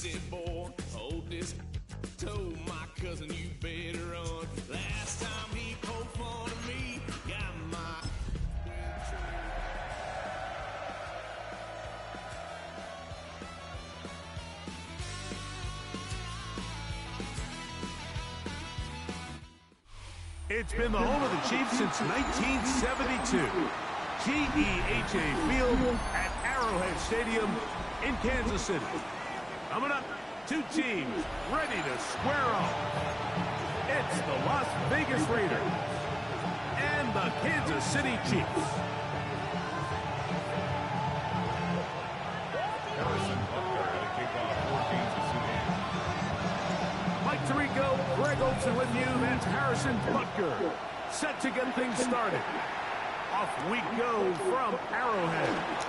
said, boy, hold this. Told my cousin you better run. Last time he poked fun of me, got my... It's been the home of the Chiefs since 1972. GEHA Field at Arrowhead Stadium in Kansas City. Coming up, two teams ready to square off. It's the Las Vegas Raiders and the Kansas City Chiefs. Harrison Butker at a kickoff for Kansas City. Mike Tirico, Greg Olson with you. That's Harrison Butker, set to get things started. Off we go from Arrowhead.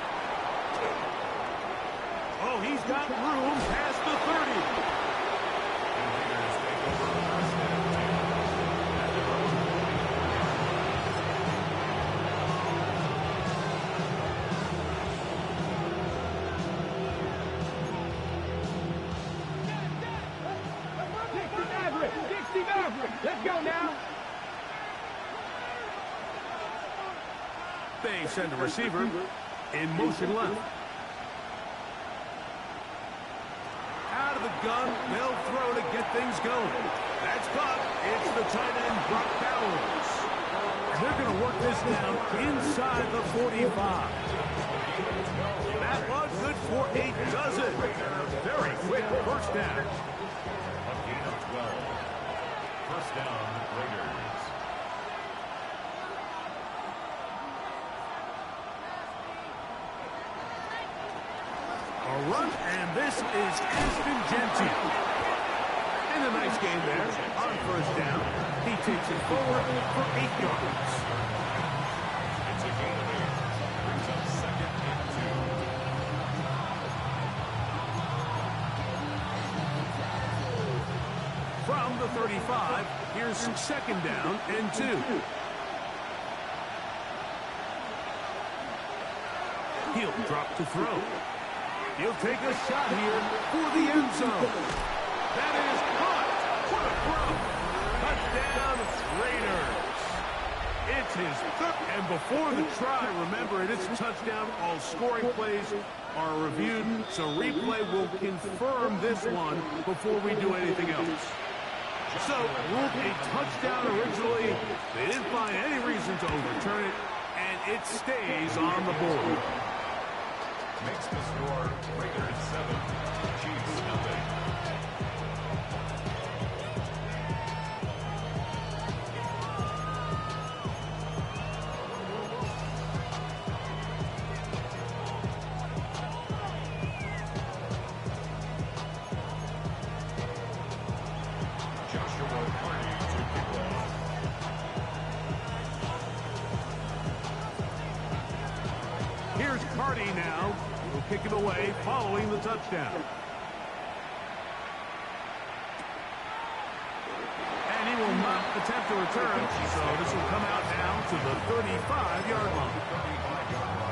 Oh, he's got room past the 30. And Raiders take over first and 10 at their own 60 Maverick. Let's go now. They send a receiver in motion left. Out of the gun, they'll throw to get things going. That's caught. It's the tight end, Brock Bowers. And they're going to work this down inside the 45. That was good for a dozen. Very quick first down. A gain of 12. First down, Raiders. A run, and this is Ashton Genty. And a nice game there on first down. He takes it forward for 8 yards. It's a gain of 8. Brings up second and 2. From the 35, here's second down and 2. He'll drop to throw. He'll take a shot here for the end zone. That is caught. What a throw. Touchdown, Raiders. It's his third. And before the try, remember, it is a touchdown. All scoring plays are reviewed, so replay will confirm this one before we do anything else. So, ruled a touchdown originally. They didn't find any reason to overturn it, and it stays on the board. Makes the score Raiders 7, Chiefs nothing. Joshua Party to kick off. Here's Carty now. He'll kick it away following the touchdown. And he will not attempt to return, so this will come out now to the 35-yard line. 35-yard line.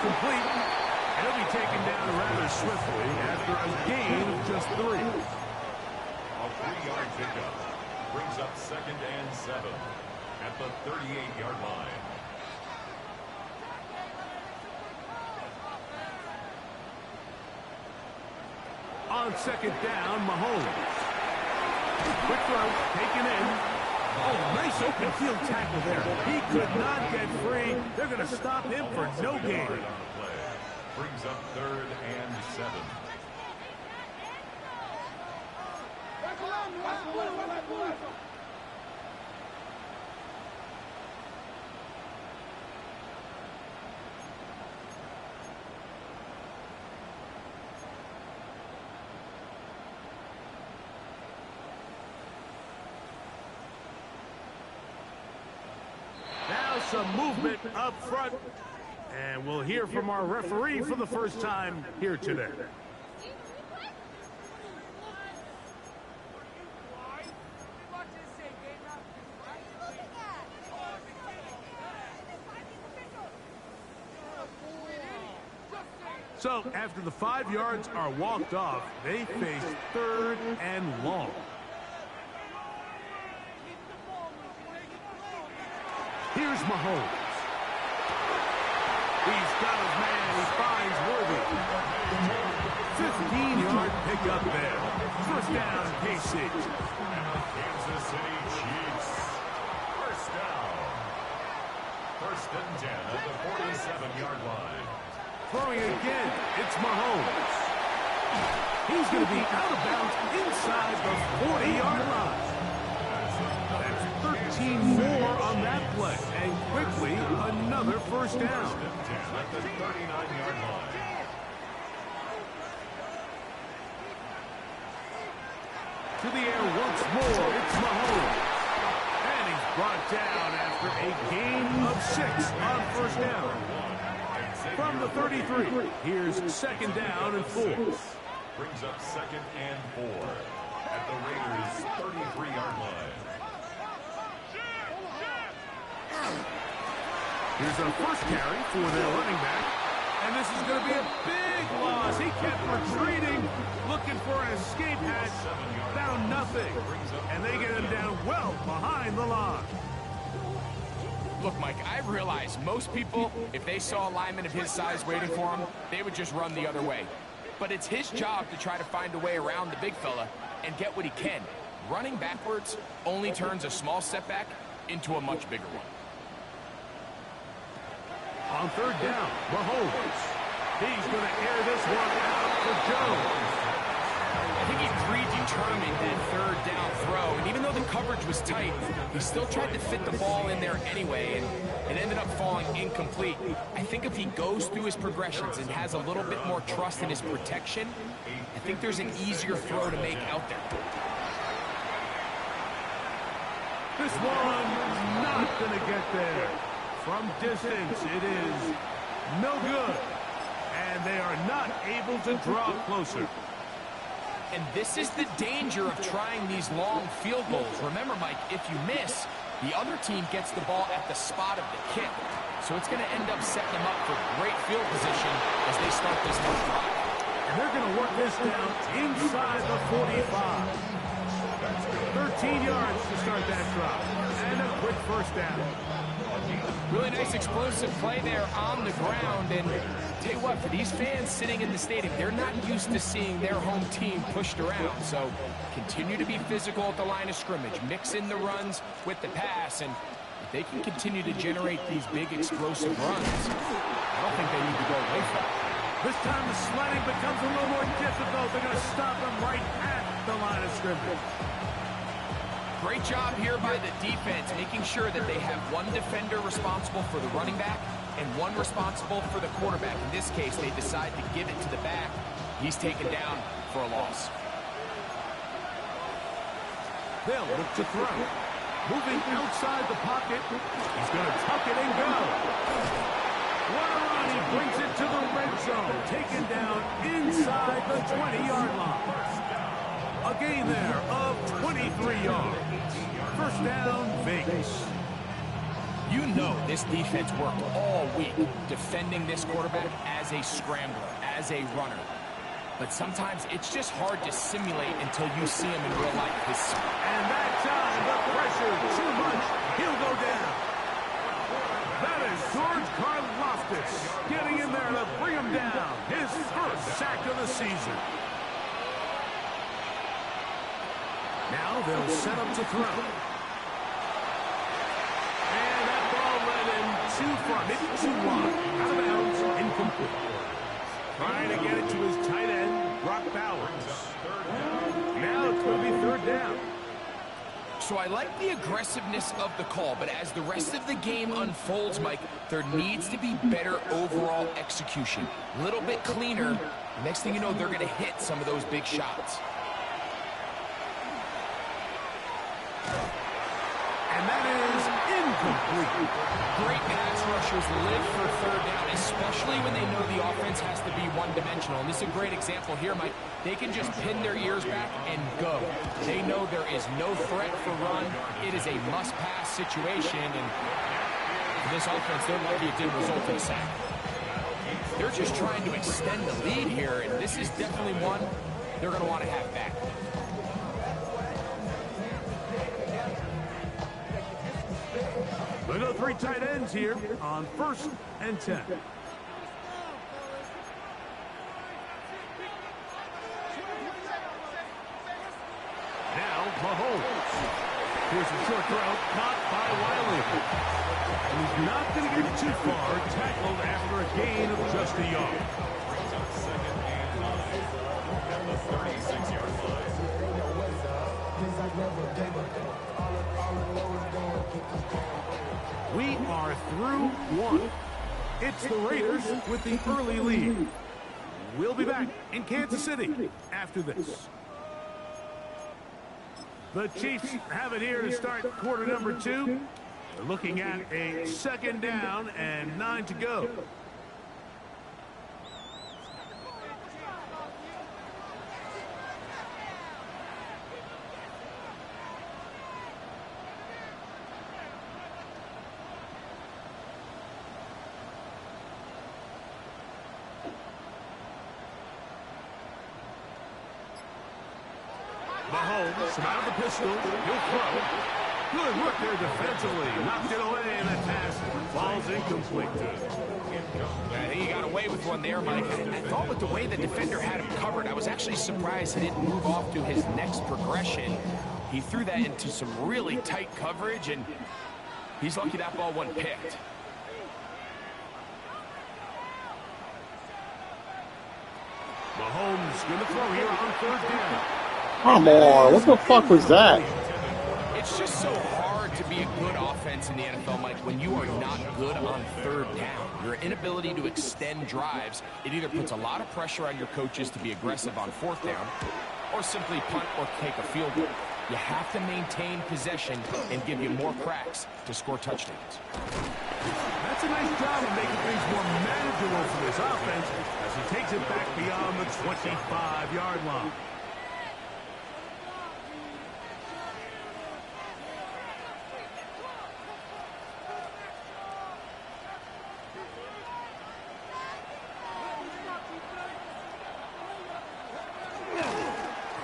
Complete. And he'll be taken down rather swiftly after a gain of just 3. A 3-yard pickup brings up second and 7 at the 38-yard line. On second down, Mahomes. Quick throw, taken in. Oh, nice open field tackle there. He could not get free. They're going to stop him for no gain. On the play. Brings up third and 7. some movement up front. And we'll hear from our referee for the first time here today. So, after the 5 yards are walked off, they face 3rd and long. Here's Mahomes. He's got his man. He finds Worthy. 15-yard pickup there. First down, KC. Kansas City Chiefs. First down. First and 10 at the 47-yard line. Throwing again, it's Mahomes. He's going to be out of bounds inside the 40-yard line. That's 13 more on that play. And quickly, another first down. At the 39-yard line. To the air once more, it's Mahomes. And he's brought down after a gain of 6 on first down. From the 33, here's second down and 4. Brings up second and 4 at the Raiders' 33-yard line. Here's a first carry for their running back. And this is going to be a big loss. He kept retreating, looking for an escape hatch. Found nothing. And they get him down well behind the line. Look, Mike, I realize most people, if they saw a lineman of his size waiting for him, they would just run the other way. But it's his job to try to find a way around the big fella and get what he can. Running backwards only turns a small setback into a much bigger one. On third down, Mahomes. He's going to air this one out for Jones. I think he predetermined that third down throw, and even though the coverage was tight, he still tried to fit the ball in there anyway, and it ended up falling incomplete. I think if he goes through his progressions and has a little bit more trust in his protection, I think there's an easier throw to make out there. This one not going to get there. From distance, it is no good. And they are not able to draw closer. And this is the danger of trying these long field goals. Remember, Mike, if you miss, the other team gets the ball at the spot of the kick. So it's going to end up setting them up for great field position as they start this next drive. And they're going to work this down inside the 45. 13 yards to start that drive. And a quick first down. Really nice explosive play there on the ground. And tell you what, for these fans sitting in the stadium, they're not used to seeing their home team pushed around. So continue to be physical at the line of scrimmage. Mix in the runs with the pass. And if they can continue to generate these big explosive runs, I don't think they need to go away from it. This time the sledding becomes a little more difficult. They're going to stop them right at the line of scrimmage. Great job here by the defense, making sure that they have one defender responsible for the running back and one responsible for the quarterback. In this case, they decide to give it to the back. He's taken down for a loss. They'll look to throw. Moving outside the pocket. He's going to tuck it and go. What a run. He brings it to the red zone. Taken down inside the 20-yard line. A gain there of 23 yards. First down, Vegas. You know this defense worked all week defending this quarterback as a scrambler, as a runner. But sometimes it's just hard to simulate until you see him in real life. And that time, the pressure too much. He'll go down. That is George Karlaftis getting in there to bring him down. His first sack of the season. Now they'll set up to throw. And that ball led him too far, maybe too wide. Out of bounds, incomplete. Trying to get it to his tight end, Brock Bowers. Now it's going to be third down. So I like the aggressiveness of the call, but as the rest of the game unfolds, Mike, there needs to be better overall execution. A little bit cleaner. Next thing you know, they're going to hit some of those big shots. And that is incomplete. Great pass rushers live for third down, especially when they know the offense has to be one-dimensional. And this is a great example here, Mike. They can just pin their ears back and go. They know there is no threat for run. It is a must-pass situation, and for this offense, they're lucky it didn't result in a sack. They're just trying to extend the lead here, and this is definitely one they're going to want to have back. They go 3 tight ends here on 1st and 10. Now Mahomes. Here's a short throw caught by Wiley. And he's not going to get too far. Tackled after a gain of just a yard. Brings up 2nd and 9 at the 36-yard line. We are through 1. It's the Raiders with the early lead. We'll be back in Kansas City after this. The Chiefs have it here to start quarter number 2. They're looking at a 2nd down and 9 to go. Mahomes out of the pistol. He'll throw. Good work there defensively. Knocked it away, and the pass falls incomplete. I think he got away with one there, Mike. I thought with the way the defender had him covered, I was actually surprised he didn't move off to his next progression. He threw that into some really tight coverage, and he's lucky that ball wasn't picked. Mahomes going to throw here on 3rd down. Come on, what the fuck was that? It's just so hard to be a good offense in the NFL, Mike, when you are not good on 3rd down. Your inability to extend drives, it either puts a lot of pressure on your coaches to be aggressive on 4th down or simply punt or take a field goal. You have to maintain possession and give you more cracks to score touchdowns. That's a nice job of making things more manageable for this offense as he takes it back beyond the 25-yard line.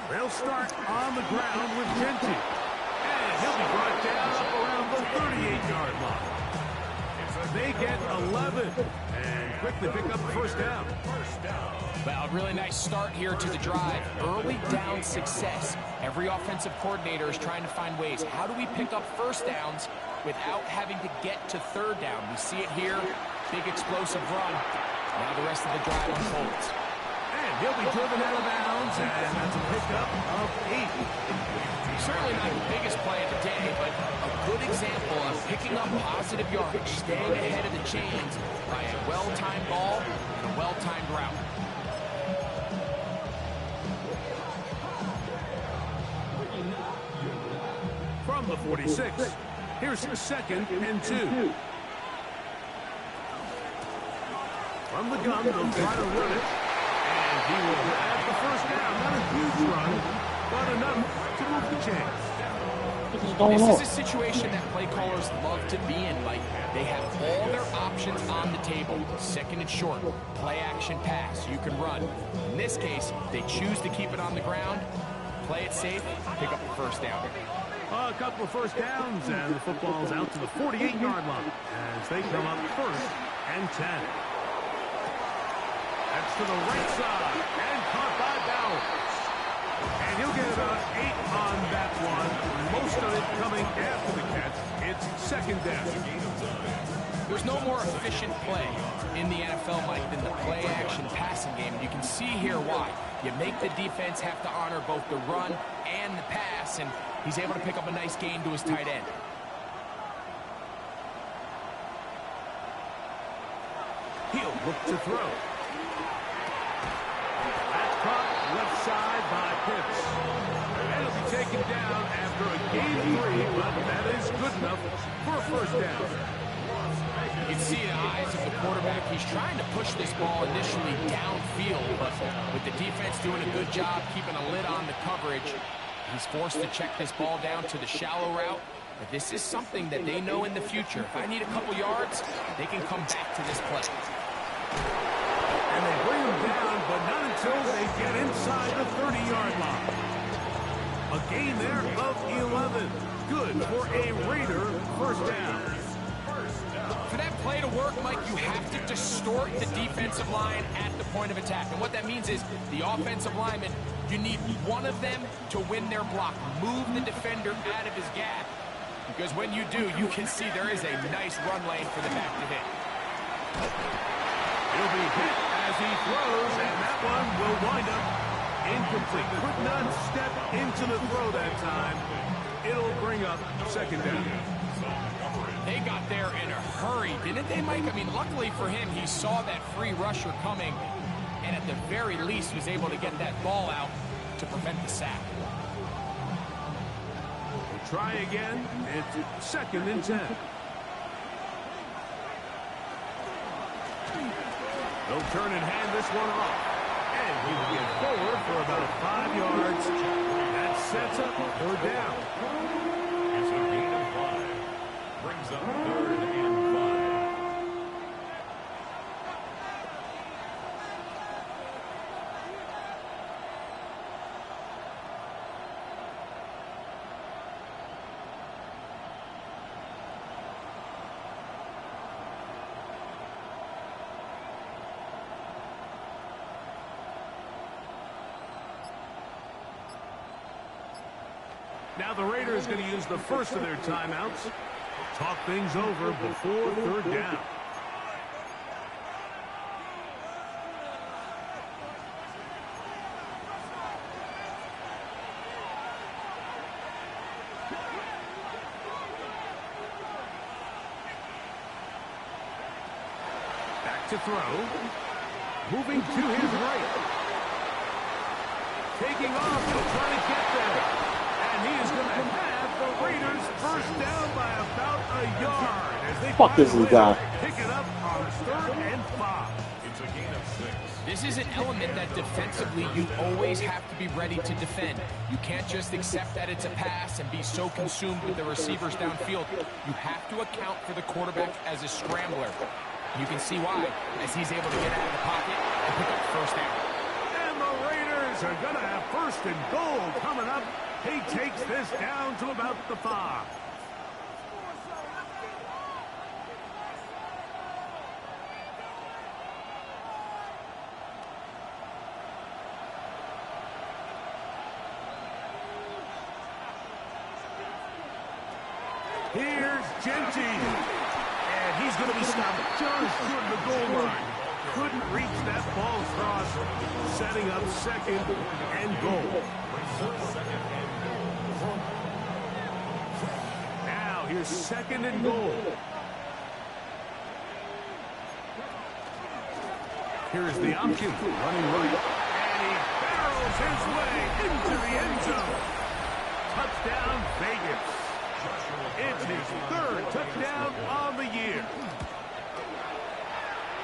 They'll start on the ground with Genty. And he'll be brought down around the 38-yard line. They get 11 and quickly pick up 1st down. Well, a really nice start here to the drive. Early down success. Every offensive coordinator is trying to find ways. How do we pick up 1st downs without having to get to 3rd down? We see it here. Big explosive run. Now the rest of the drive unfolds. And he'll be driven out of bounds, and that's a pickup of 8. Certainly not the biggest play of the day, but a good example of picking up positive yardage, staying ahead of the chains by a well-timed ball and a well-timed route. From the 46, here's 2nd and 2. From the gun, they'll try to run it. And he will grab the 1st down. Not a huge run, but enough to move the chains. This is a situation that play callers love to be in. Like, they have all their options on the table. 2nd and short, play action pass, you can run. In this case, they choose to keep it on the ground, play it safe, pick up the 1st down. A couple of 1st downs, and the football's out to the 48-yard line as they come up 1st and 10. That's to the right side, and caught by Bowers. And he'll get about 8 on that one. Most of it coming after the catch. It's 2nd down. There's no more efficient play in the NFL, Mike, than the play-action passing game. You can see here why. You make the defense have to honor both the run and the pass, and he's able to pick up a nice gain to his tight end. He'll look to throw. That's caught left side by Pitts. And it'll be taken down after a gain of 3, but that is good enough enough for a first down. You can see the eyes of the quarterback. He's trying to push this ball initially downfield, but with the defense doing a good job keeping a lid on the coverage, he's forced to check this ball down to the shallow route. But this is something that they know in the future. If I need a couple yards, they can come back to this play. And they bring him down, but not until they get inside the 30-yard line. A gain there of 11. Good for a Raider first down. For that play to work, Mike, you have to distort the defensive line at the point of attack. And what that means is the offensive lineman, you need one of them to win their block. Move the defender out of his gap. Because when you do, you can see there is a nice run lane for the back to hit. He'll be hit as he throws, and that one will wind up incomplete. Could not step into the throw that time. It'll bring up second down. They got there in a hurry, didn't they, Mike? I mean, luckily for him, he saw that free rusher coming, and at the very least was able to get that ball out to prevent the sack. We'll try again. It's second and 10. They'll turn and hand this one off. And he will get forward for about 5 yards. That sets up a third down. It's a gain of 5. Brings up third and 5. Now the Raiders going to use the first of their timeouts. Talk things over before third down. Back to throw. Moving to his right. Taking off to try to get there. And he is going to have the Raiders first down by about a yard. As they Fuck is this guy? Pick it up on third and 5. It's a gain of 6. This is an element that defensively you always have to be ready to defend. You can't just accept that it's a pass and be so consumed with the receivers downfield. You have to account for the quarterback as a scrambler. You can see why, as he's able to get out of the pocket and pick up first down. And the Raiders are going to have first and goal coming up. He takes this down to about the 5. Here's Genty. And he's going to be stopped just short of the goal line. Couldn't reach that ball across, setting up second and goal. Now here's second and goal. Here's the option, running right. And he barrels his way into the end zone. Touchdown, Vegas. It's his third touchdown on the year.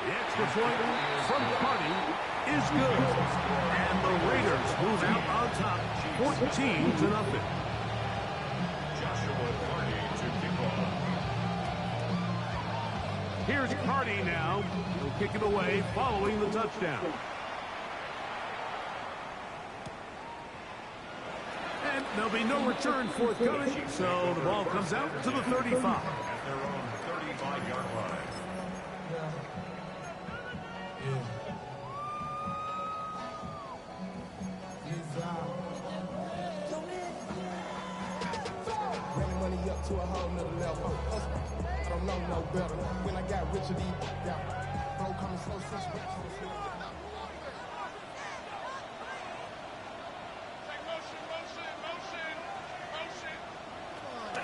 The extra point from Carney is good. And the Raiders move out on top, 14-0. Joshua Carney to kick off. Here's Carney now. He'll kick it away following the touchdown. And there'll be no return forthcoming, so the ball comes out to the 35. At their own 35-yard line. Money up to a whole nother level. I don't know no better. When I got rich of these, bro coming slow,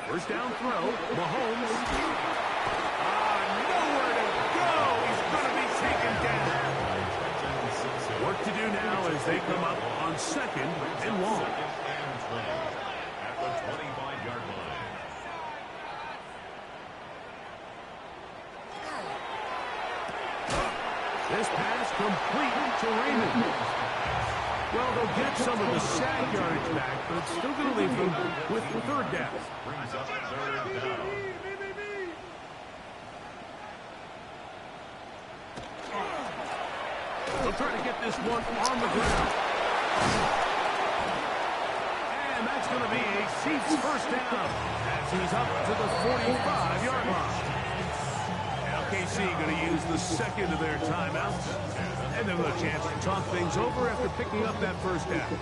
First down throw, Mahomes. Nowhere to go. He's going to be taken down. Work to do now as they come up on second and long. Second and 20 at the 25-yard line. This pass complete to Raymond. Well, they'll get some of the sack yardage back, but it's still going to leave them with third down. Brings up third down. They'll try to get this one on the ground. And that's going to be a Chiefs first down as he's up to the 45-yard line. Now KC going to use the second of their timeouts. And they'll have a chance to talk things over after picking up that first down.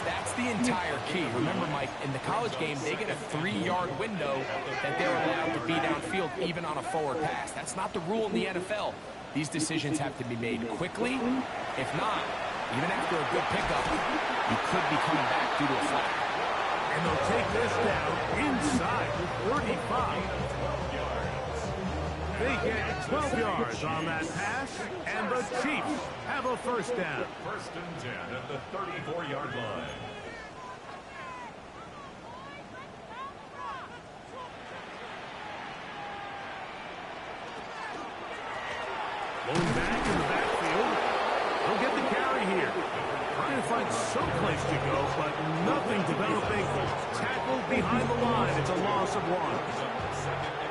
That's the entire key. Remember, Mike, in the college game, they get a 3-yard window that they're allowed to be downfield even on a forward pass. That's not the rule in the NFL. These decisions have to be made quickly. If not, even after a good pickup, you could be coming back due to a flag. And they'll take this down inside the 35. They get 12 yards on that pass, and the Chiefs have a first down. First and 10 at the 34-yard line. Going back in the backfield. They'll get the carry here. Trying to find some place to go, but nothing developing. Tackled behind the line. It's a loss of 1.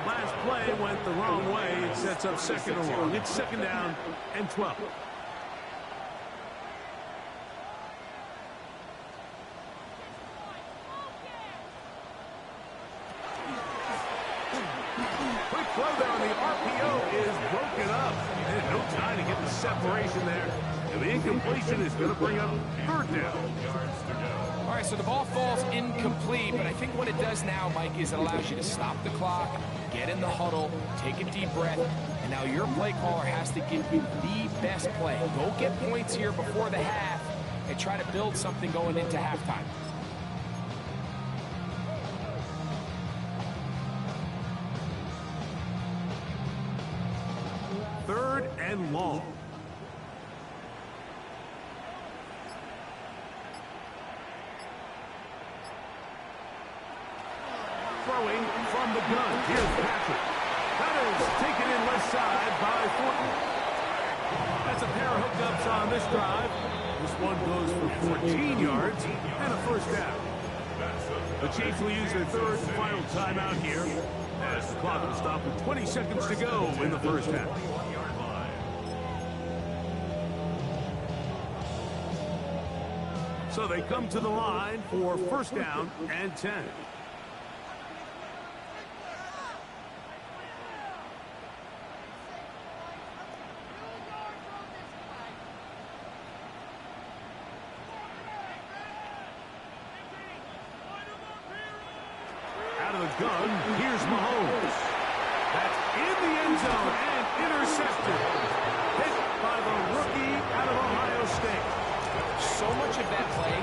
Last play went the wrong way. It sets up second and long. It's second down and 12. Quick throw there on the RPO is broken up. And no time to get the separation there. And the incompletion is going to bring up third down. All right, so the ball falls incomplete, but I think what it does now, Mike, is it allows you to stop the clock, get in the huddle, take a deep breath, and now your play caller has to give you the best play. Go get points here before the half and try to build something going into halftime. Third and long. Throwing from the gun. Here's Patrick. That is taken in left side by Thornton. That's a pair of hookups on this drive. This one goes for 14 yards and a first down. The Chiefs will use their third and final timeout here as the clock will stop with 20 seconds to go in the first half. So they come to the line for first down and 10. Out of the gun, here's Mahomes. That's in the end zone and intercepted. Hit by the rookie out of Ohio State. So much of that play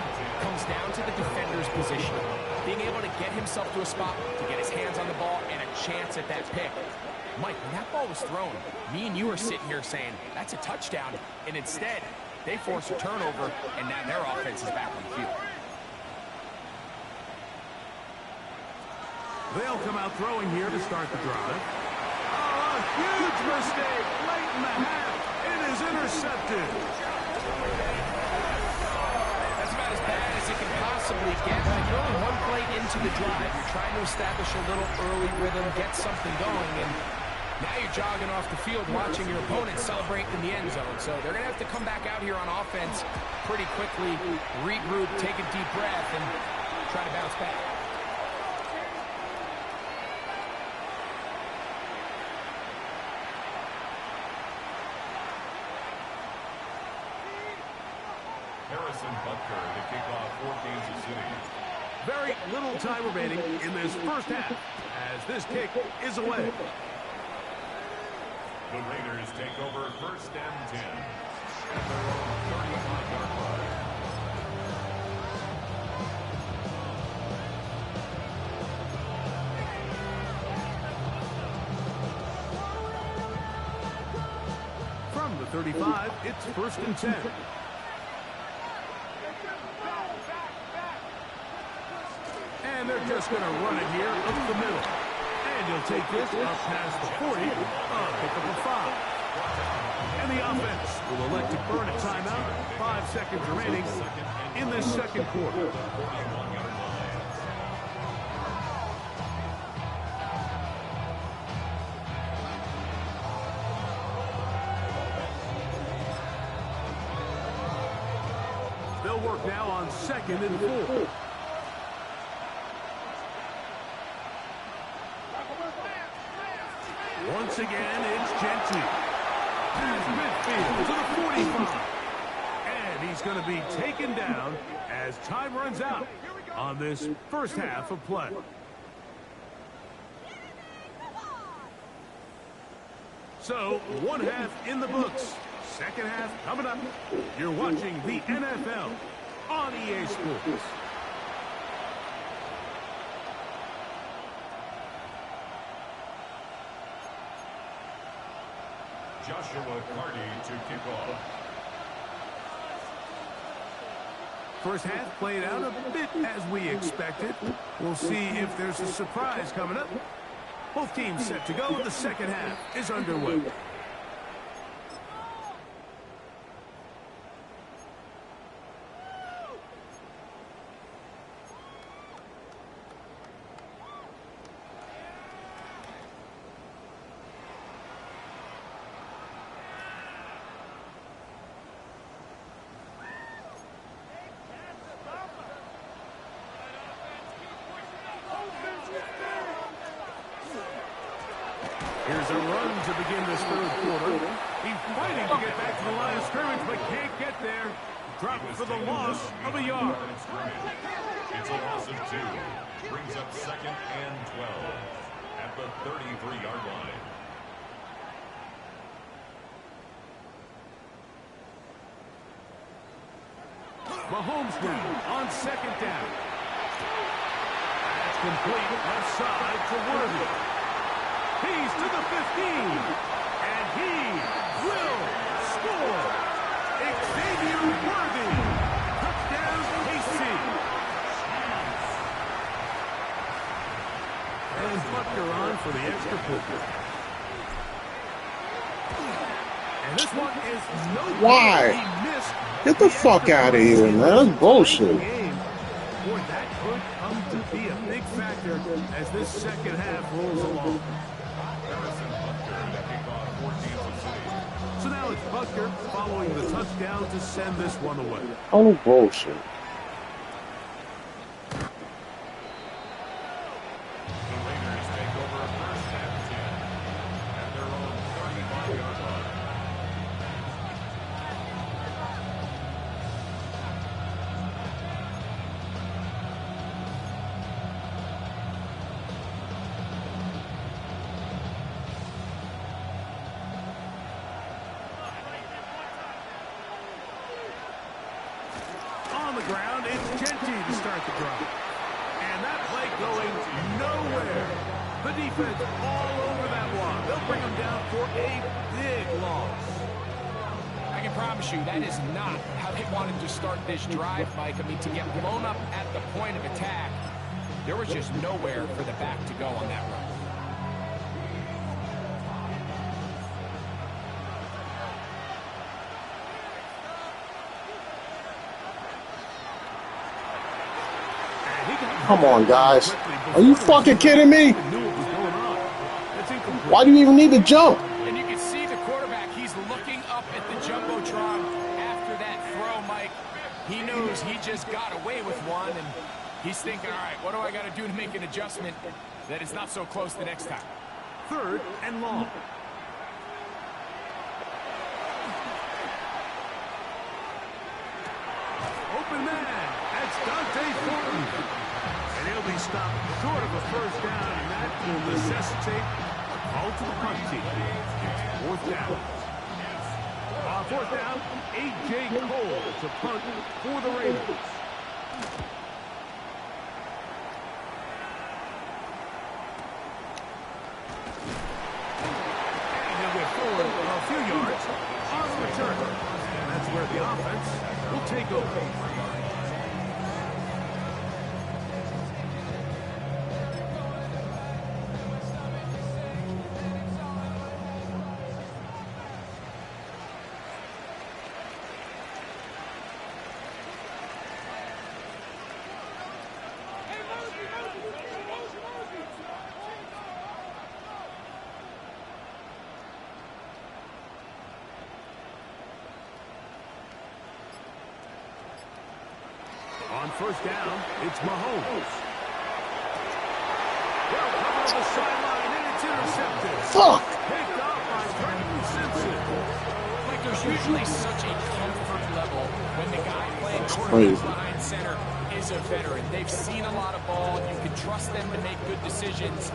comes down to the defender's position. Being able to get himself to a spot, to get his hands on the ball, and a chance at that pick. Mike, when that ball was thrown, me and you are sitting here saying, that's a touchdown. And instead, they force a turnover, and now their offense is back on the field. They'll come out throwing here to start the drive. Oh, a huge mistake late in the half. It is intercepted. That's about as bad as it can possibly get. Like, you're only one play into the drive. You're trying to establish a little early rhythm, get something going, and now you're jogging off the field watching your opponent celebrate in the end zone. So they're going to have to come back out here on offense pretty quickly, regroup, take a deep breath, and try to bounce back. Harrison Butker to kick off for Kansas City. Very little time remaining in this first half as this kick is away. The Raiders take over first and 10 at their own 35-yard line. From the 35, it's first and 10. And they're just going to run it here up the middle. And he'll take this up past the 40, pick up a 5. And the offense will elect to burn a timeout. 5 seconds remaining in this second quarter. They'll work now on 2nd and 4. Once again, it's Gentry. Past midfield to the 45. And he's going to be taken down as time runs out on this first half of play. So, one half in the books. Second half coming up. You're watching the NFL on EA Sports. Joshua Carty to kick off. First half played out a bit as we expected. We'll see if there's a surprise coming up. Both teams set to go. The second half is underway. Here's a run to begin this third quarter. He's fighting to get back to the line of scrimmage, but can't get there. Dropped for the loss of a yard. It's a loss of 2. Brings up 2nd and 12 at the 33-yard line. Mahomes now on 2nd down. That's complete left side to Worthy. He's to the 15, and he will score. Xavier Worthy, touchdown KC. And Butker on for the extra point. And this one is no. Why? Get the fuck out of here, man. That's bullshit. Boy, that could come to be a big factor as this second half rolls along. So now it's Butker following the touchdown to send this one away. Oh, bullshit. The Raiders take over first and 10 at their own 35-yard line. On the ground, it's Gentry to start the drive. And that play going nowhere. The defense all over that one. They'll bring him down for a big loss. I can promise you that is not how they wanted to start this drive, Mike. I mean, to get blown up at the point of attack, there was just nowhere for the back to go on that run. Come on, guys. Are you fucking kidding me? Why do you even need to jump? And you can see the quarterback, he's looking up at the Jumbotron after that throw, Mike. He knows he just got away with one, and he's thinking, all right, what do I got to do to make an adjustment that is not so close the next time? 3rd and long. open man. That's Dante Thornton. And he'll be stopped short of a first down, and that will necessitate a call to the punt team. It's fourth down. On fourth down, A.J. Cole to punt for the Raiders. And he'll get forward a few yards on the return. And that's where the offense will take over. On first down, it's Mahomes. Well, cover on the sideline, and it's intercepted. Fuck! Picked off by Trenton Simpson. Like, there's usually such a comfort level when the guy playing Crazy. quarterback behind center is a veteran. They've seen a lot of ball. You can trust them to make good decisions.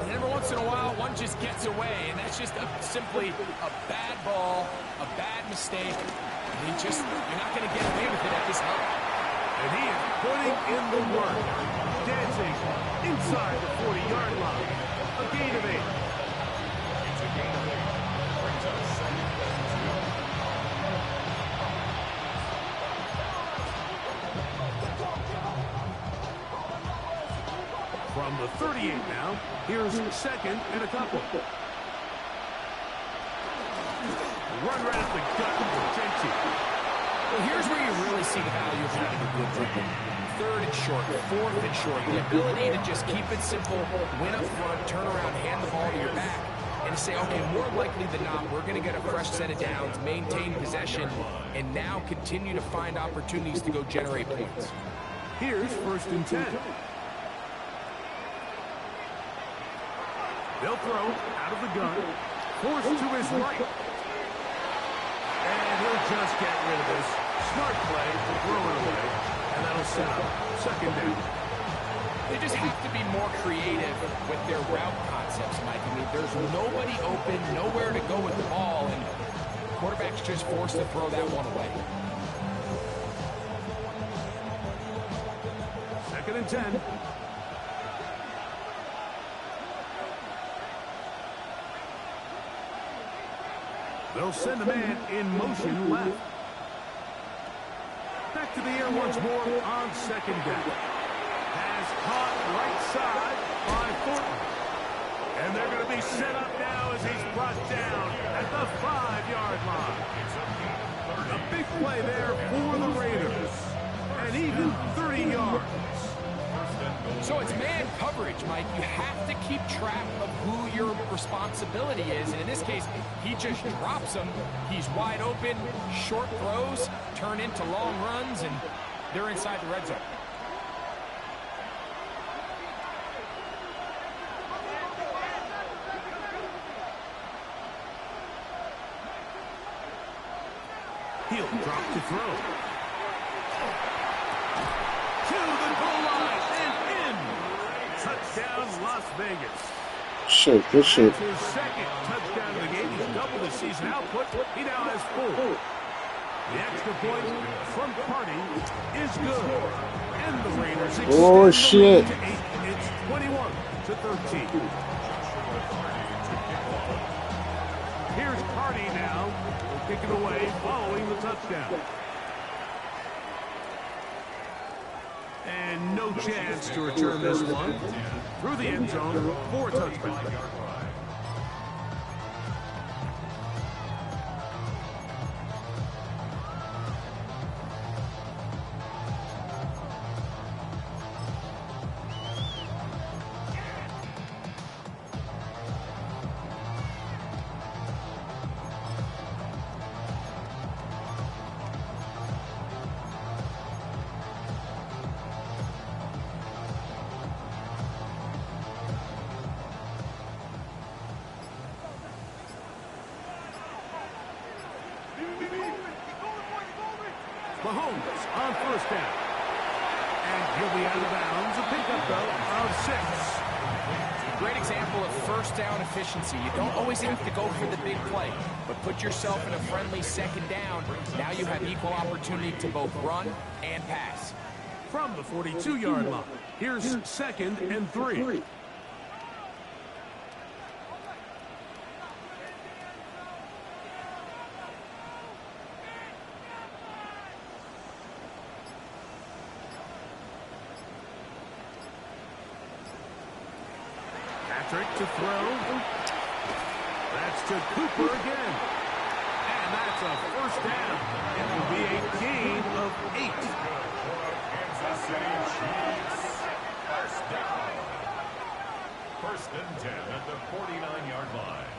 And every once in a while, one just gets away, and that's just simply a bad ball, a bad mistake. And you're not going to get away with it at this level. And he is putting in the work. Dancing inside the 40-yard line. A gain of 8. It's a gain of 8. Brings up second and 2. From the 38 now, here's second and a couple. Run right at the gut for Gentry. Well, here's where you really see the value of having a good dribbling. Third and short, fourth and short. The ability to just keep it simple, win up front, turn around, hand the ball to your back, and say, okay, more likely than not, we're going to get a fresh set of downs, maintain possession, and now continue to find opportunities to go generate points. Here's first and 10. They'll throw out of the gun, forced to his right. And he'll just get rid of this. Smart play to throw it away, and that'll set up second down. They just have to be more creative with their route concepts, Mike. I mean, there's nobody open, nowhere to go with the ball, and quarterback's just forced to throw that one away. Second and 10. They'll send a man in motion left. Back to the air once more on second down. Has caught right side by Thornton. And they're going to be set up now as he's brought down at the 5-yard line. A big play there for the Raiders. And even 30 yards. So it's man coverage, Mike. You have to keep track of who your responsibility is. And in this case, he just drops him. He's wide open. Short throws turn into long runs, and they're inside the red zone. He'll drop to throw. To the goal line and in. Touchdown, Las Vegas. Shit, good shit. That's his second touchdown of the game. He's doubled his season output. He now has 4. The extra point from Carney is good. And the Raiders extend Oh, the shit. lead to 8. It's 21-13. Here's Carney now. Will kick it away following the touchdown. And no chance to return this one through the end zone for a touchback. Mahomes on first down. And he'll be out of bounds. A pickup, though, of 6. Great example of first down efficiency. You don't always have to go for the big play, but put yourself in a friendly second down. Now you have equal opportunity to both run and pass. From the 42-yard line, here's 2nd and 3. To throw. That's to Cooper again. And that's a first down. It will be a gain of 8. Kansas City Chiefs. First down. 1st and 10 at the 49-yard line.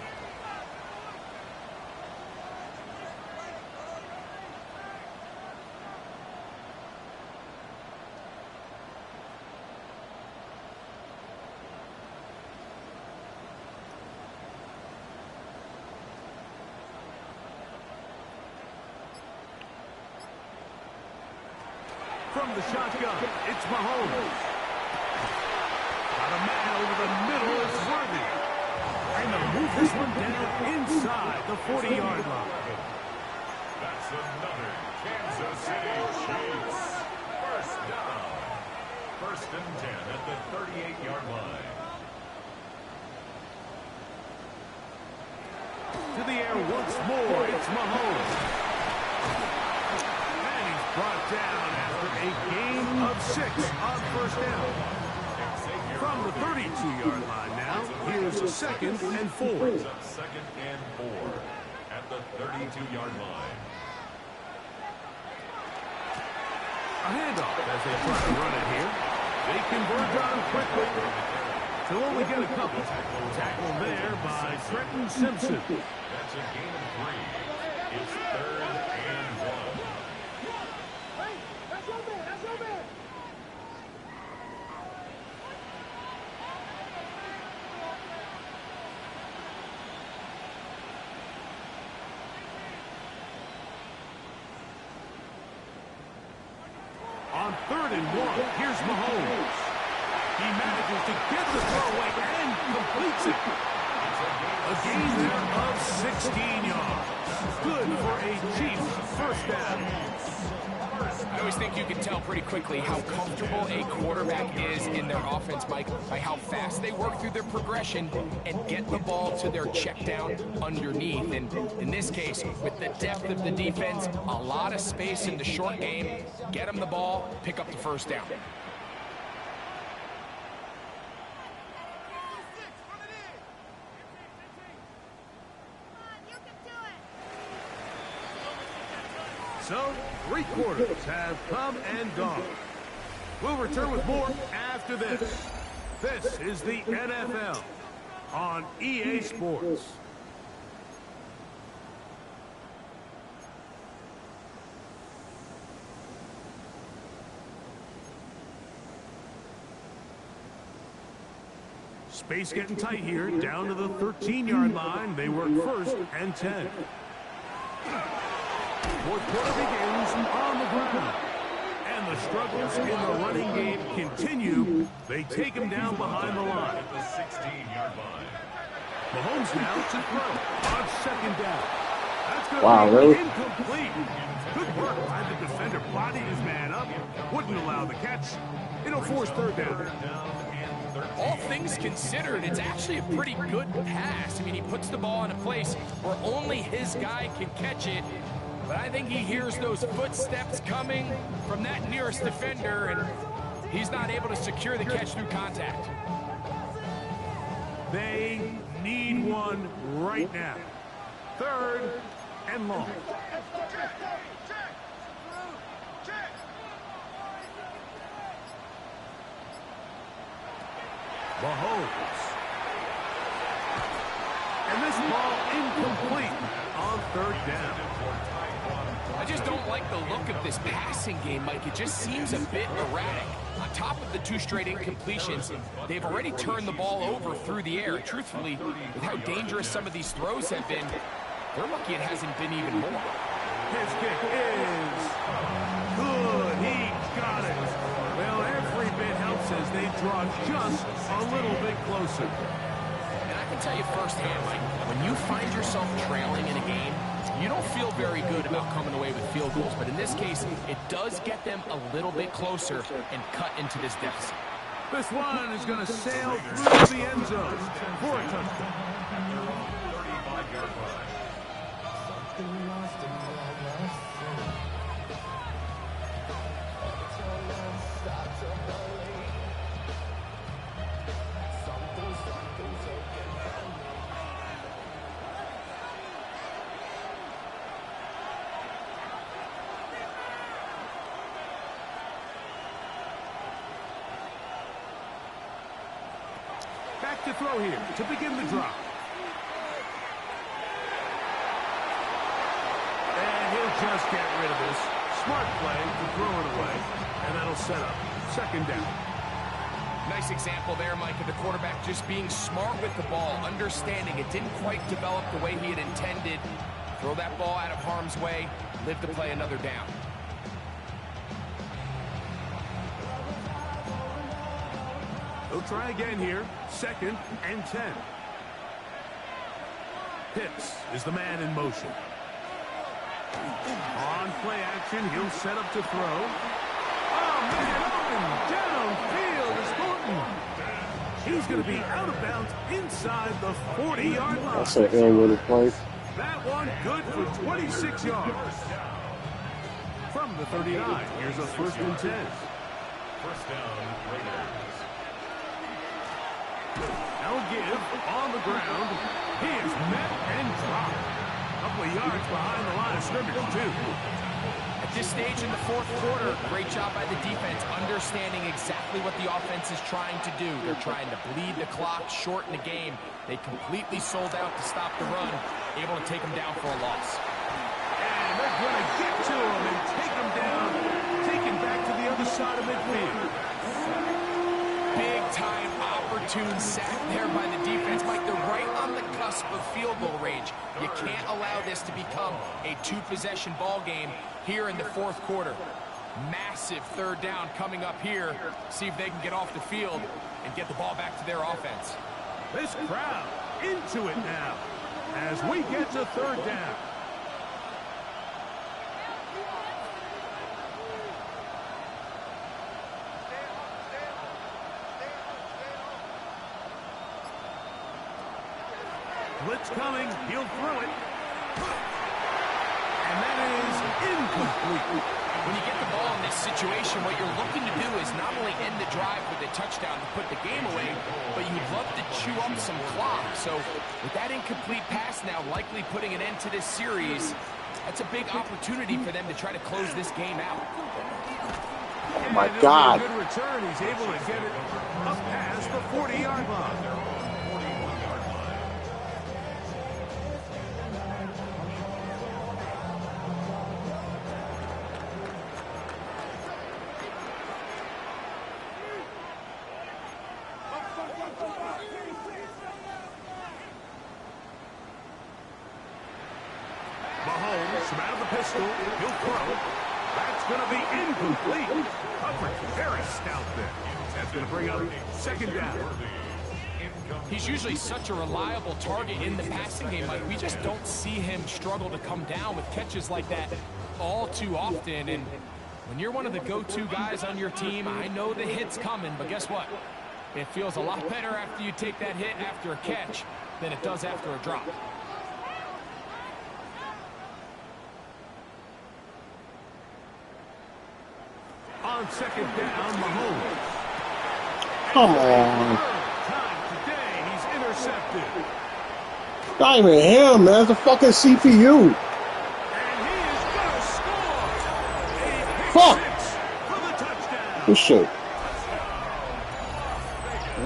From the shotgun, it's Mahomes. Got a man over the middle is Worthy. And they'll move this one down inside the 40-yard line. That's another Kansas City Chiefs. First down. 1st and 10 at the 38-yard line. To the air once more, it's Mahomes. And he's brought down after a gain of 6 on first down. From the 32-yard line now, here's 2nd and 4. 2nd and 4 at the 32-yard line. A handoff as they try to run it here. They convert on quickly. They'll only get a couple. Tackled there by Trenton Simpson. That's a gain of 3. It's 3rd and 1. Hey, that's your man. That's your man. On 3rd and 1, here's Mahomes. He manages to get the throw away and completes it. A gain there of 16 yards. Good for a Chiefs first down. I always think you can tell pretty quickly how comfortable a quarterback is in their offense, Mike, by how fast they work through their progression and get the ball to their check down underneath. And in this case, with the depth of the defense, a lot of space in the short game, get them the ball, pick up the first down. So, 3 quarters have come and gone. We'll return with more after this. This is the NFL on EA Sports. Space getting tight here, down to the 13-yard line. They work 1st and 10. Fourth quarter begins on the ground. And the struggles in the running game continue. They take him down behind the line. At the 16-yard line. Mahomes now to throw on 2nd down. That's going Wow, to be really? incomplete. Good work by the defender blotting his man up. Wouldn't allow the catch. It'll force 3rd down. All things considered, it's actually a pretty good pass. I mean, he puts the ball in a place where only his guy can catch it. But I think he hears those footsteps coming from that nearest defender, and he's not able to secure the catch through contact. They need one right now. 3rd and long. Mahomes. And this ball incomplete on 3rd down. I just don't like the look of this passing game, Mike. It just seems a bit erratic. On top of the 2 straight incompletions, they've already turned the ball over through the air. Truthfully, with how dangerous some of these throws have been, they're lucky it hasn't been even more. His kick is good. He got it. Well, every bit helps as they draw just a little bit closer. And I can tell you firsthand, Mike, when you find yourself trailing in a game, you don't feel very good about coming away with field goals. But in this case, it does get them a little bit closer and cut into this deficit. This one is going to sail through the end zone for a touchdown. 35-yard line. Back to throw here to begin the drop. And he'll just get rid of this. Smart play to throw it away. And that'll set up second down. Nice example there, Mike, of the quarterback just being smart with the ball, understanding it didn't quite develop the way he had intended. Throw that ball out of harm's way, live to play another down. He'll try again here. Second and 10. Pitts is the man in motion. On play action, he'll set up to throw. Oh, man, open downfield is Thornton. He's going to be out of bounds inside the 40-yard line. That's an ill-little play. That one good for 26 yards. From the 39, here's a first and 10. First down, Raiders. Now give on the ground. He is met and dropped. A couple of yards behind the line of scrimmage, too. At this stage in the fourth quarter, great job by the defense, understanding exactly what the offense is trying to do. They're trying to bleed the clock, shorten the game. They completely sold out to stop the run, able to take them down for a loss. And they're going to get to him and take him down, take him back to the other side of midfield. Big-time opportune sack there by the defense. Mike, they're right on the cusp of field goal range. You can't allow this to become a two-possession ball game here in the fourth quarter. Massive third down coming up here. See if they can get off the field and get the ball back to their offense. This crowd into it now as we get to third down. Blitz coming, he'll throw it. And that is incomplete. When you get the ball in this situation, what you're looking to do is not only end the drive with a touchdown to put the game away, but you'd love to chew up some clock. So with that incomplete pass now likely putting an end to this series, that's a big opportunity for them to try to close this game out. Oh my God. Good return. He's able to get it up past the 40-yard line. Mahomes from out of the pistol. He'll throw. That's going to be incomplete. Coverage very stout there. That's going to bring up second down. He's usually such a reliable target in the passing game. Like, we just don't see him struggle to come down with catches like that all too often. And when you're one of the go-to guys on your team, I know the hit's coming, but guess what? It feels a lot better after you take that hit after a catch than it does after a drop. On second down, Mahomes. Come on. Time today, he's intercepted. Not even him, man. It's a fucking CPU. And he is going to score. A pick Fuck. six for the touchdown. This shit.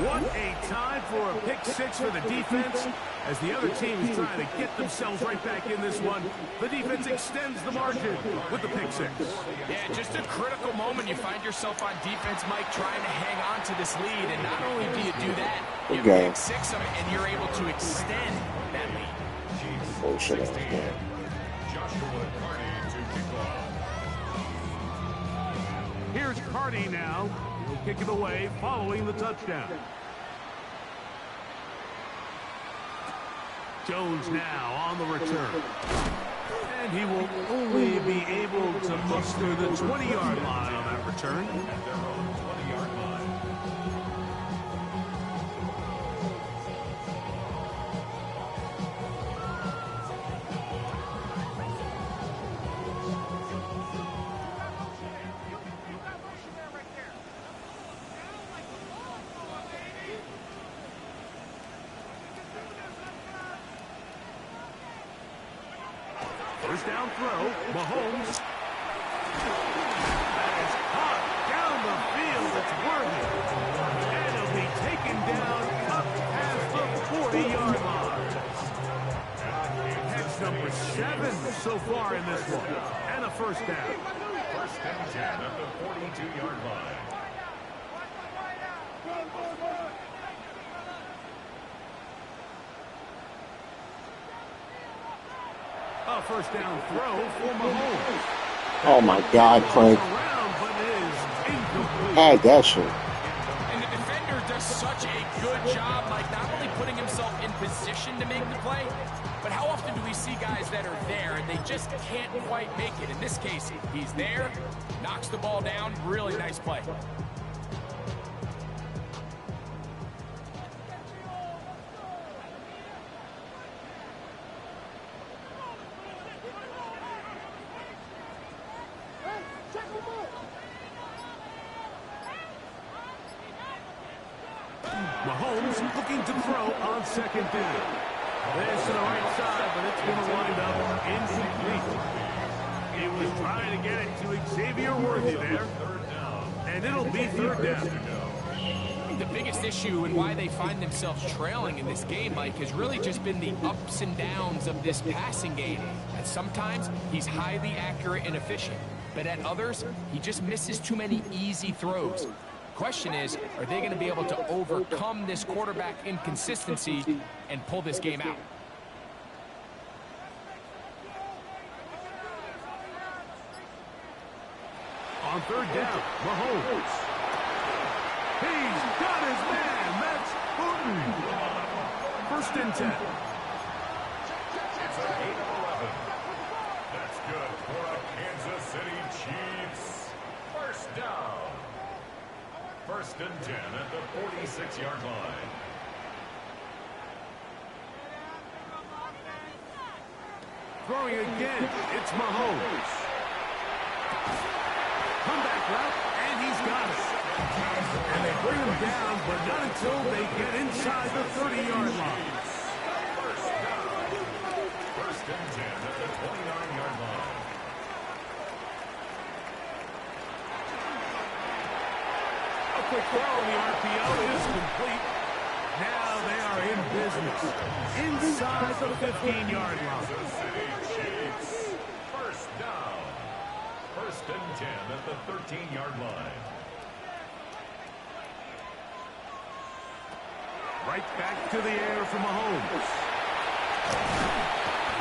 What a time for a pick six for the defense. As the other team is trying to get themselves right back in this one, the defense extends the margin with the pick six. Yeah, just a critical moment. You find yourself on defense, Mike, trying to hang on to this lead. And not only do you do that, you Okay. pick six them, and you're able to extend that lead. Bullshit ass, man. Joshua Carney to McCarty now. He'll kick it away following the touchdown. Jones now on the return. And he will only be able to muster the 20-yard line on that return. At their own 20-yard line. First down throw, Mahomes. That is caught down the field. It's worthy. And it'll be taken down up past the 40-yard line. Catch number 7 so far in this one. And a first down. First and 10 at the 42-yard line. A first down throw for Mahomes. Oh my God, Frank. Around, but it is incomplete. Had that shit. And the defender does such a good job, like not only putting himself in position to make the play, but how often do we see guys that are there and they just can't quite make it? In this case, he's there, knocks the ball down, really nice play. Mahomes looking to throw on second down. This to the right side, but it's going to wind up incomplete. He was trying to get it to Xavier Worthy there. And it'll be third down. The biggest issue and why they find themselves trailing in this game, Mike, has really just been the ups and downs of this passing game. And sometimes he's highly accurate and efficient, but at others, he just misses too many easy throws. Question is, are they going to be able to overcome this quarterback inconsistency and pull this game out? On third down, Mahomes. He's got his man. That's Putin. First and 10. It's a gain of 11. That's good for the Kansas City Chiefs. First down. First and 10 at the 46-yard line. Throwing again, it's Mahomes. Comeback route, and he's got it. And they bring him down, but not until they get inside the 30-yard line. First and 10 at the 29-yard line. A quick throw on the RPO is complete. Now they are in business. Inside the 15-yard line. Kansas City Chiefs. First down. First and 10 at the 13-yard line. Right back to the air for Mahomes.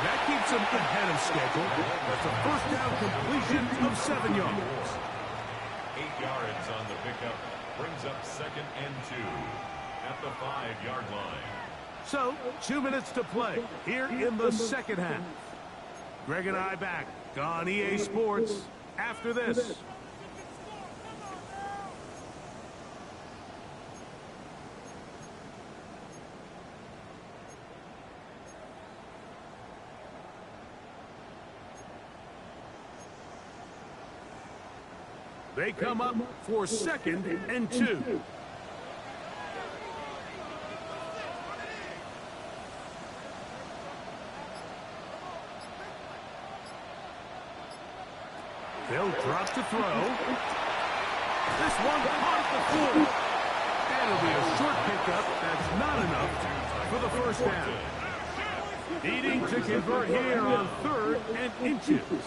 That keeps him ahead of schedule. That's a first down completion of 7 yards. 8 yards on the pickup. Brings up second and 2 at the 5-yard line. So, 2 minutes to play here in the second half. Greg and I back on EA Sports after this. They come up for second and 2. They'll drop to throw. This one caught the floor. And it'll be a short pickup. That's not enough for the first down. Needing to convert here on third and inches.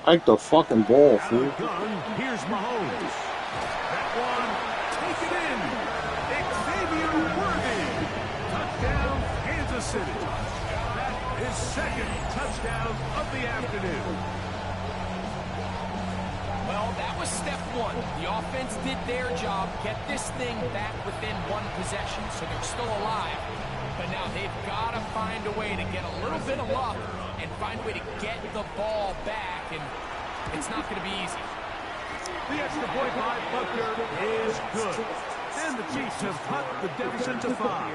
Like the fucking ball, Out fool. of the gun, here's Mahomes. That one, take it in. Xavier Worthy. Touchdown, Kansas City. That is second touchdown of the afternoon. Well, that was step one. The offense did their job, get this thing back within one possession, so they're still alive. But now they've got to find a way to get a little bit of luck and find a way to get the ball back, and it's not going to be easy. The extra point by Butker is good. And the Chiefs have cut the deficit to 5.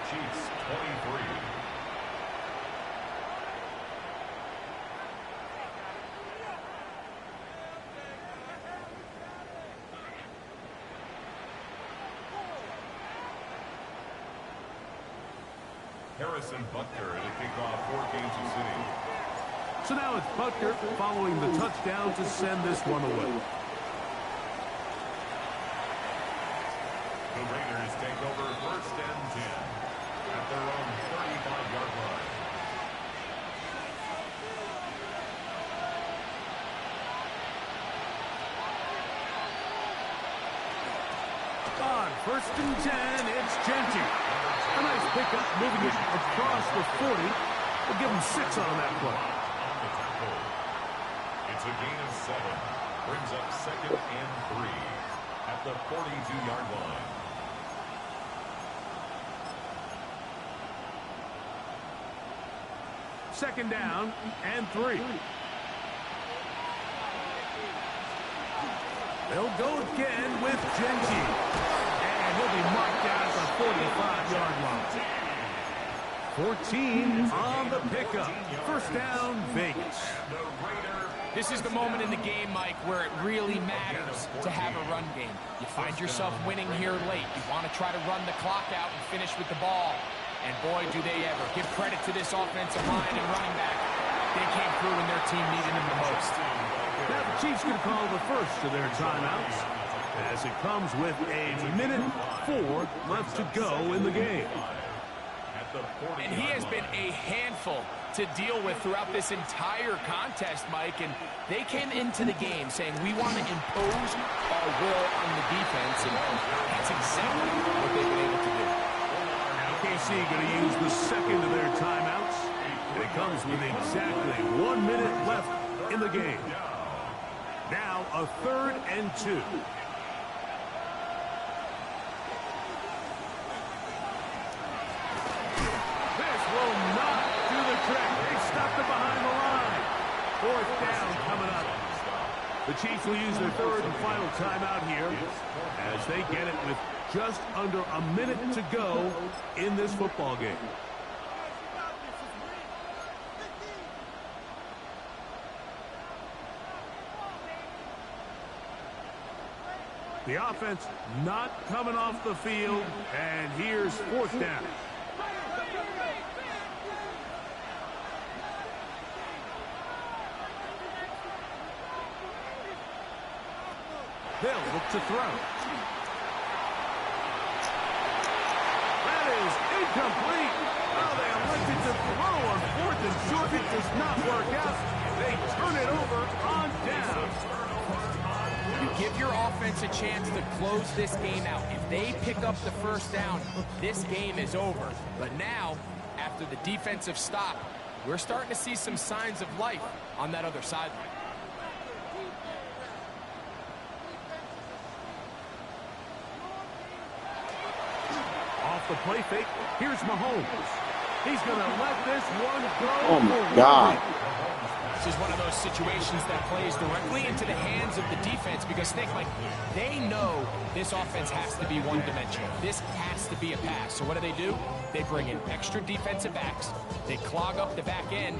Chiefs 23. Harrison Butker to kick off for Kansas City. So now it's Butker following the touchdown to send this one away. The Raiders take over 1st and 10 at their own 35-yard line. On 1st and 10, it's Genty. A nice pickup, moving it across the 40. We'll give him 6 on that play. On the tackle. It's a gain of 7. Brings up 2nd and 3 at the 42-yard line. Second down and 3. They'll go again with Genty. And he'll be marked down at the 45-yard line. 14 on the pickup. 1st down, Vegas. This is the moment in the game, Mike, where it really matters to have a run game. You find yourself winning here late. You want to try to run the clock out and finish with the ball. And boy, do they ever. Give credit to this offensive line and running back. They came through when their team needed them the most. Now the Chiefs going to call the first of their timeouts as it comes with a minute 4 left to go in the game. And he has been a handful to deal with throughout this entire contest, Mike. And they came into the game saying, we want to impose our will on the defense. And that's exactly what they've been able to do. KC going to use the second of their timeouts. And it comes with exactly 1 minute left in the game. Now a 3rd and 2. This will not do the trick. They stopped it behind the line. 4th down coming up. The Chiefs will use their 3rd and final timeout here as they get it with just under a minute to go in this football game. The offense not coming off the field, and here's 4th down. They'll look to throw. That is incomplete. Oh, they elected to throw on 4th and short. It does not work out. They turn it over on down. You give your offense a chance to close this game out. If they pick up the 1st down, this game is over. But now, after the defensive stop, we're starting to see some signs of life on that other sideline. Off the play fake, here's Mahomes. He's going to let this one go. Oh, my God. This is one of those situations that plays directly into the hands of the defense because, think, like, they know this offense has to be one-dimensional. This has to be a pass. So what do? They bring in extra defensive backs. They clog up the back end.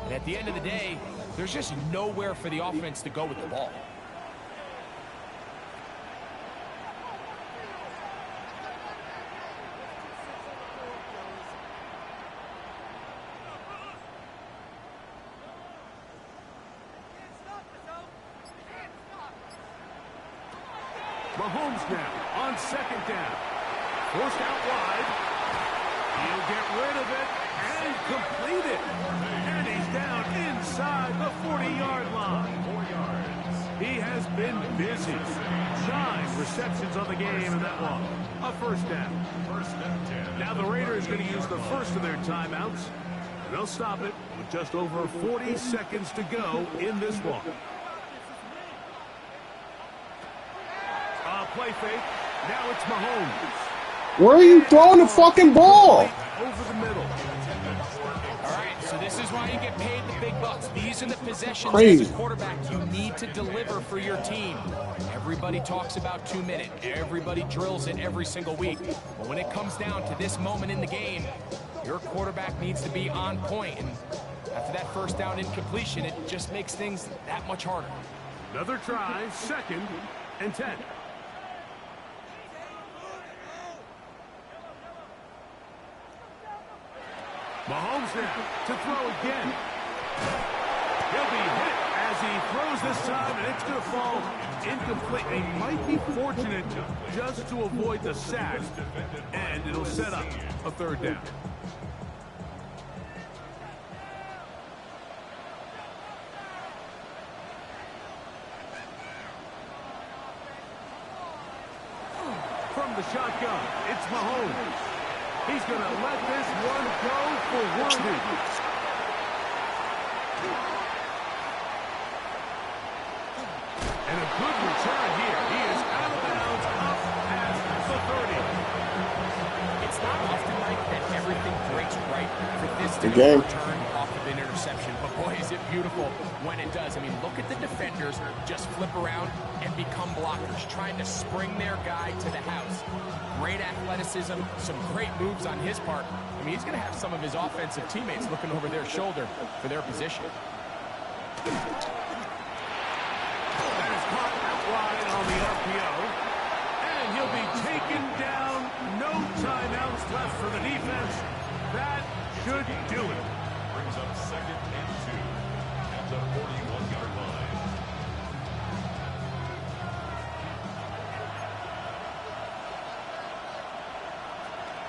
And at the end of the day, there's just nowhere for the offense to go with the ball. Mahomes now on 2nd down. Forced out wide. He'll get rid of it and complete it. And he's down inside the 40-yard line. 4 yards. He has been busy. 9 receptions on the game in that one. A 1st down. 1st and 10. Now the Raiders going to use the first of their timeouts. They'll stop it with just over 40 seconds to go in this one. play fake. Now it's Mahomes. Where are you throwing the fucking ball? Over the middle. All right, so this is why you get paid the big bucks. These are the possessions Crazy. as a quarterback you need to deliver for your team. Everybody talks about 2-minute. Everybody drills it every single week. But when it comes down to this moment in the game, your quarterback needs to be on point. And after that first down incompletion, it just makes things that much harder. Another try, 2nd and 10. Mahomes now to throw again. He'll be hit as he throws this time, and it's going to fall incomplete. He might be fortunate just to avoid the sack, and it'll set up a 3rd down. From the shotgun, it's Mahomes. He's going to let this one go for Worthy. And a good return here. He is out of bounds up past the 30. It's not often like that everything breaks right for this to Again. return off of an interception. But boy, is it beautiful when it does. I mean, look at the defenders just flip around and become blockers, trying to spring their guy to the house. Great athleticism, some great moves on his part. I mean, he's going to have some of his offensive teammates looking over their shoulder for their position. That is caught out wide on the RPO. And he'll be taken down. No timeouts left for the defense. That should do it. Brings up 2nd and 2 at the 41-yard line.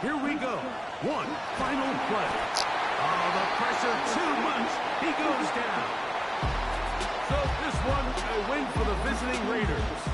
Here we go. One final play. Oh, the pressure too much. He goes down. So this one, a win for the visiting Raiders.